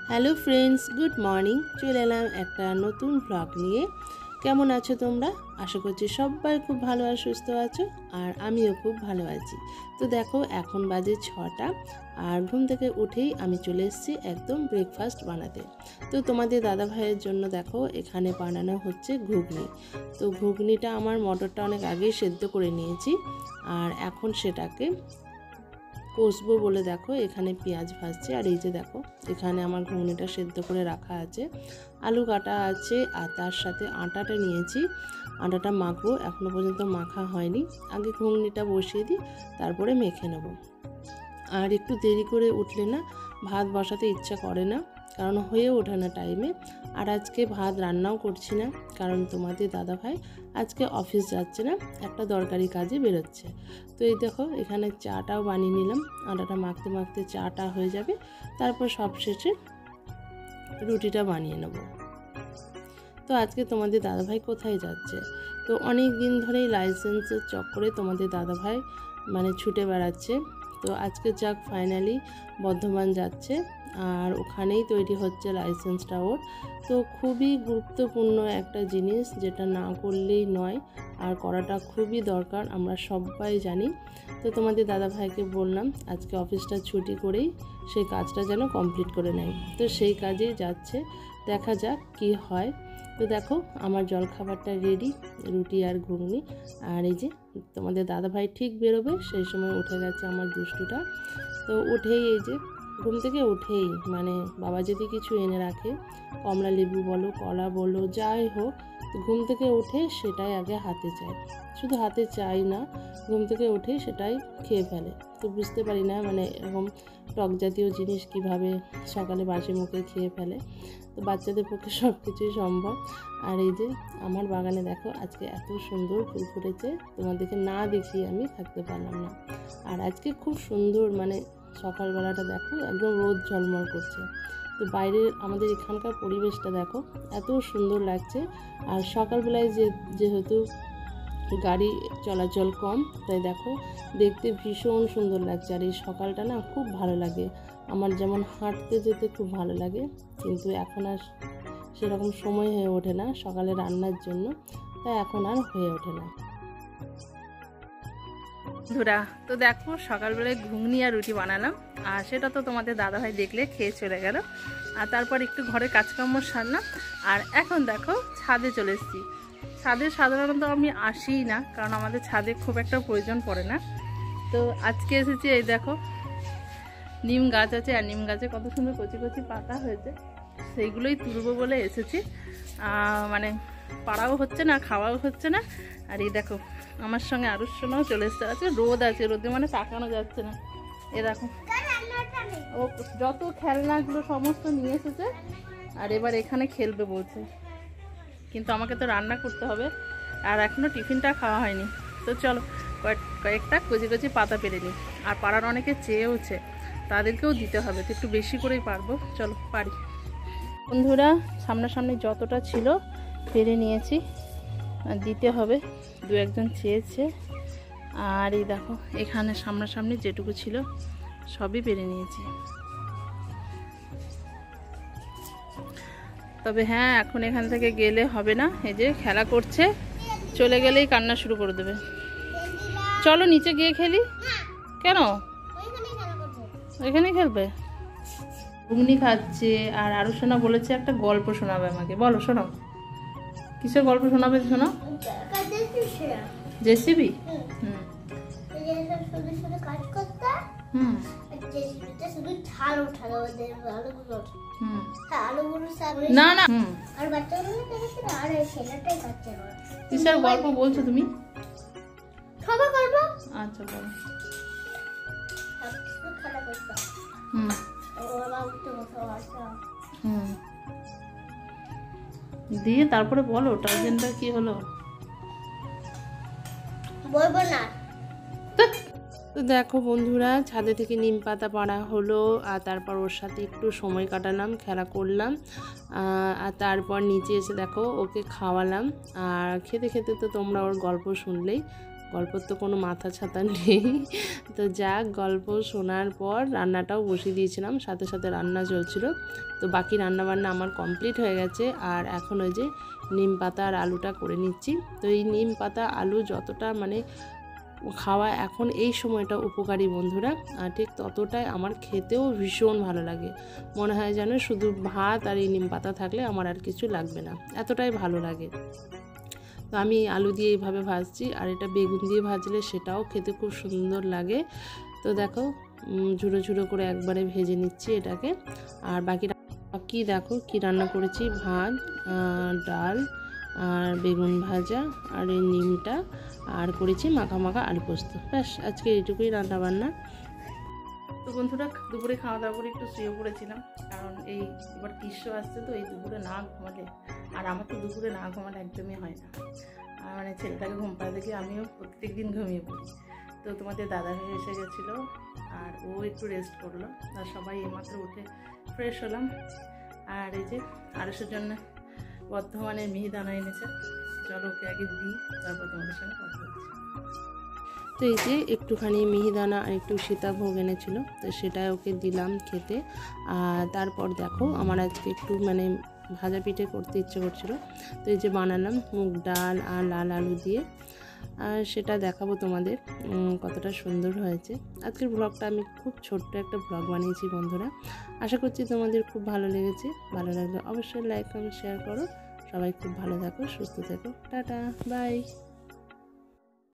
Hello friends, good morning. চলে এলাম একটা নতুন ব্লগ নিয়ে। কেমন আছো তোমরা? আশা করছি সবাই খুব ভালো আর সুস্থ আছো, আর আমিও খুব ভালো আছি। তো দেখো, এখন বাজে 6টা, আর ঘুম থেকে উঠেই আমি চলে এসেছি একদম ব্রেকফাস্ট বানাতে। তো তোমাদের দাদা ভাইয়ের জন্য দেখো এখানে বানানো হচ্ছে ঘুগনি। তো ঘুগনিটা আমার মটরটা অনেক আগেই সেদ্ধ করে নিয়েছি, আর এখন সেটাকে কষবো বলে দেখো এখানে পেঁয়াজ ভাজছে। আর এই যে দেখো এখানে আমার ঘুগনিটা সেদ্ধ করে রাখা আছে, আলু কাটা আছে, আর তার সাথে আটাটা নিয়েছি। আটাটা মাখবো, এখনও পর্যন্ত মাখা হয়নি। আগে ঘুগনিটা বসিয়ে দিই, তারপরে মেখে নেব। আর একটু দেরি করে উঠলে না ভাত বসাতে ইচ্ছা করে না, কারণ হয়ে ওঠে না টাইমে। আর আজকে ভাত রান্নাও করছি না, কারণ তোমাদের দাদাভাই আজকে অফিস যাচ্ছে না, একটা দরকারি কাজে বেরোচ্ছে। তো এই দেখো এখানে চাটাও বানিয়ে নিলাম। আটাটা মাখতে মাখতে চাটা হয়ে যাবে, তারপর সবশেষে রুটিটা বানিয়ে নেব। তো আজকে তোমাদের দাদাভাই কোথায় যাচ্ছে? তো অনেক দিন ধরেই লাইসেন্সের চক্করে তোমাদের দাদাভাই ছুটে বেড়াচ্ছে। তো আজকে যাক ফাইনালি বর্ধমান যাচ্ছে, আর ওখানেই তৈরি হচ্ছে লাইসেন্সটা ওর। তো খুবই গুরুত্বপূর্ণ একটা জিনিস, যেটা না করলেই নয়, আর করাটা খুবই দরকার, আমরা সবাই জানি। তো তোমাদের দাদাভাইকে বললাম আজকে অফিসটা ছুটি করেই সেই কাজটা যেন কমপ্লিট করে নেয়। তো সেই কাজেই যাচ্ছে, দেখা যাক কি হয়। তো দেখো আমার জলখাবারটা রেডি, রুটি আর ঘুগনি। আর এই যে তোমাদের দাদাভাই ঠিক বেরোবে সেই সময় উঠে গেছে আমার দুষ্টুটা। তো উঠেই এই যে ঘুম থেকে উঠেই বাবা যদি কিছু এনে রাখে, কমলা লেবু বলো, কলা বলো, যাই হোক, তো ঘুম থেকে উঠে সেটাই আগে হাতে চাই। শুধু হাতে চাই না, ঘুম থেকে উঠেই সেটাই খেয়ে ফেলে। তো বুঝতে পারি না এরকম টক জাতীয় জিনিস কিভাবে সকালে বাসি মুখে খেয়ে ফেলে। তো বাচ্চাদের পক্ষে সব কিছুই সম্ভব। আর এই যে আমার বাগানে দেখো আজকে এত সুন্দর ফুল ফুটেছে, তোমাদেরকে না দেখিয়ে আমি থাকতে পারলাম না। আর আজকে খুব সুন্দর সকালবেলাটা দেখো একদম রোদ ঝলমল করছে। তো বাইরের আমাদের এখানকার পরিবেশটা দেখো এত সুন্দর লাগছে। আর সকালবেলায় যেহেতু গাড়ি চলাচল কম, তাই দেখো দেখতে ভীষণ সুন্দর লাগছে। আর এই সকালটা না খুব ভালো লাগে আমার, যেমন হাঁটতে যেতে খুব ভালো লাগে, কিন্তু এখন আর সেরকম সময় হয়ে ওঠে না সকালে রান্নার জন্য, তাই এখন আর হয়ে ওঠে না। ধুরা তো দেখো সকালবেলায় ঘুগনি আর রুটি বানালাম, আর সেটা তো তোমাদের দাদাভাই দেখলে খেয়ে চলে গেল। আর তারপর একটু ঘরে কাজকর্ম সারলাম, আর এখন দেখো ছাদে চলে এসেছি। ছাদে সাধারণত আমি আসিই না, কারণ আমাদের ছাদে খুব একটা প্রয়োজন পড়ে না। তো আজকে এসেছি, এই দেখো নিম গাছ আছে, আর নিম গাছে কত সুন্দর কচি কচি পাতা হয়েছে, সেইগুলোই তুলবো বলে এসেছি। পাড়াও হচ্ছে না, খাওয়াও হচ্ছে না। আর এই দেখো আমার সঙ্গে আরুষ সোনাও চলে এসছে। আছে রোদ আছে, রোদে তাকানো যাচ্ছে না। এ দেখো ও যত খেলনাগুলো সমস্ত নিয়ে এসেছে, আর এবার এখানে খেলবে বলছে, কিন্তু আমাকে তো রান্না করতে হবে, আর এখনও টিফিনটা খাওয়া হয়নি। তো চলো কয়েকটা কচি কচি পাতা পেরে নিই। আর পাড়ার অনেকে চেয়েওছে, তাদেরকেও দিতে হবে, তো একটু বেশি করেই পারবো, চলো পারি। বন্ধুরা সামনাসামনি যতটা ছিল পেরে নিয়েছি, আর দিতে হবে, দু একজন চেয়েছে। আর এই দেখো এখানে সামনাসামনি যেটুকু ছিল সবই পেরে নিয়েছি। তবে হ্যাঁ, এখন এখান থেকে গেলে হবে না, এই যে খেলা করছে, চলে গেলেই কান্না শুরু করে দেবে। চলো নিচে গিয়ে খেলি। কেন? ওইখানে খেলবে? ঘুগনি খাচ্ছে, আর আরুষ সোনা বলেছে একটা গল্প শোনাবে আমাকে। বলো, শোনাও, কিসের গল্প শোনাবে? শোনাও। জেসিবি? না না, কিসের গল্প বলছো তুমি? আচ্ছা বলো। দিয়ে তারপরে বলো টার্জেনটা কি হলো। বলবো না। তো দেখো বন্ধুরা, ছাদে থেকে নিম পাতা পাড়া হলো, আর তারপর ওর সাথে একটু সময় কাটালাম, খেলা করলাম। আর তারপর নিচে এসে দেখো ওকে খাওয়ালাম। আর খেতে খেতে তো তোমরা ওর গল্প শুনলেই, গল্পর তো কোনো মাথা ছাতা নেই। তো যাক, গল্প শোনার পর রান্নাটাও বসিয়ে দিয়েছিলাম, সাথে সাথে রান্না চলছিল। তো বাকি রান্নাবান্না আমার কমপ্লিট হয়ে গেছে। আর এখন ওই যে নিম পাতা আর আলুটা করে নিচ্ছি। তো এই নিম পাতা আলু যতটা মানে খাওয়া এখন এই সময়টা উপকারী বন্ধুরা, আর ঠিক ততটাই আমার খেতেও ভীষণ ভালো লাগে। মনে হয় যেন শুধু ভাত আর এই নিম পাতা থাকলে আমার আর কিছু লাগবে না, এতটাই ভালো লাগে। তো আমি আলু দিয়ে এইভাবে ভাজছি, আর এটা বেগুন দিয়ে ভাজলে সেটাও খেতে খুব সুন্দর লাগে। তো দেখো ঝুড়ো ঝুড়ো করে একবারে ভেজে নিচ্ছি এটাকে। আর বাকি দেখো কি রান্না করেছি, ভাত, ডাল আর বেগুন ভাজা আর এই নিমটা, আর করেছি মাখা মাখা আলু পোস্ত। ব্যাস, আজকে এইটুকুই রান্না বান্না। তো বন্ধুরা, দুপুরে খাওয়া দাওয়া করে একটু শুয়ে পড়েছিলাম, কারণ এই এবার গ্রীষ্ম আসছে, তো এই দুপুরে না ঘুমালে, আর আমার তো দুপুরে না ঘুমালে একদমই হয় না। আর মানে ছেলেটাকে ঘুম পাড়াতে গিয়ে আমিও প্রত্যেক দিন ঘুমিয়ে পড়ি। তো তোমাদের দাদা হয়ে এসে গেছিলো, আর ও একটু রেস্ট করলো, আর সবাই এইমাত্র উঠে ফ্রেশ হলাম। আর এই যে আড়সের জন্য বর্ধমানের মিহিদানা এনেছে, চলো ওকে আগে দিই, তারপর তোমাদের সঙ্গে কথা বলছি। তো এই যে একটুখানি মিহিদানা আর একটু সীতাভোগ এনেছিল, তো সেটা ওকে দিলাম খেতে। আর তারপর দেখো আমার আজকে একটু মানে ভাজা পিঠে করতে ইচ্ছে করছিলো, তো এই যে বানালাম মুগ ডাল আর লাল আলু দিয়ে, আর সেটা দেখাবো তোমাদের কতটা সুন্দর হয়েছে। আজকের ব্লগটা আমি খুব ছোট্ট একটা ব্লগ বানিয়েছি বন্ধুরা, আশা করছি তোমাদের খুব ভালো লেগেছে। ভালো লাগলে অবশ্যই লাইক কমেন্ট শেয়ার করো। সবাই খুব ভালো থাকো, সুস্থ থেকো, টাটা, বাই।